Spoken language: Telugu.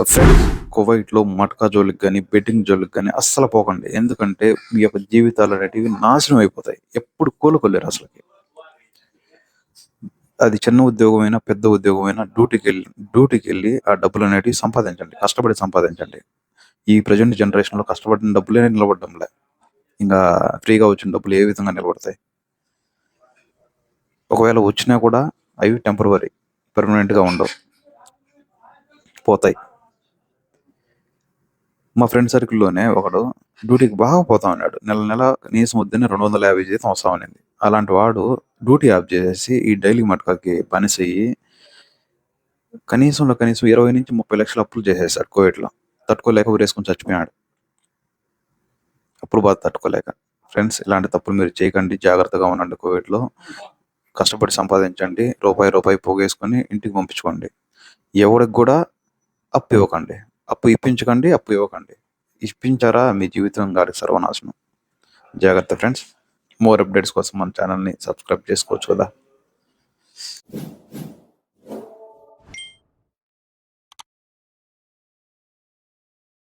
ఫ్రెండ్స్, కువైట్‌లో మట్కా జోలికి గాని, బెట్టింగ్ జోలికి గాని అస్సలు పోకండి. ఎందుకంటే మీ యొక్క జీవితాలనేటివి నాశనం అయిపోతాయి. ఎప్పుడు కోలుకోలేరు అసలకి. అది చిన్న ఉద్యోగమైనా, పెద్ద ఉద్యోగమైనా డ్యూటీకెళ్ళి ఆ డబ్బులనేటివి సంపాదించండి. కష్టపడి సంపాదించండి. ఈ ప్రెజెంట్ జనరేషన్‌లో కష్టపడిన డబ్బులే నిలబడ్డంలే. ఇంగా ఫ్రీగా వచ్చిన డబ్బులు ఏ విధంగా నిలబడతాయి? ఒకవేళ వచ్చినా కూడా అవి టెంపరవరీ. పర్మనెంట్‌గా ఉండవు. పోతాయి. మా ఫ్రెండ్ సర్కిల్‌లోనే ఒకడు డ్యూటీకి బాగా పోతా ఉన్నాడు. నెల కనీసం వద్దని 250 జీతం వస్తా ఉన్నింది. అలాంటి వాడు డ్యూటీ ఆఫ్ చేసేసి ఈ డైలీ మట్కాకి బానిసయ్యి కనీసంలో కనీసం 20-30 లక్షలు అప్పులు చేసేసాడు కోవిడ్‌లో. తట్టుకోలేక ఉరేసుకొని చచ్చిపోయాడు. అప్పుల బాధ తట్టుకోలేక. ఫ్రెండ్స్, ఇలాంటి తప్పులు మీరు చేయకండి. జాగ్రత్తగా ఉండండి కోవిడ్‌లో. కష్టపడి సంపాదించండి. రూపాయి పోగేసుకొని ఇంటికి పంపించుకోండి. ఎవడికి కూడా అప్పు ఇవ్వకండి. అప్పు ఇప్పించకండి, అప్పు ఇవ్వకండి. ఇప్పించారా మీ జీవితం గాడికి సర్వనాశనం. జాగ్రత్త ఫ్రెండ్స్. మోర్ అప్డేట్స్ కోసం మన ఛానల్‌ని సబ్స్క్రైబ్ చేసుకోవచ్చు కదా.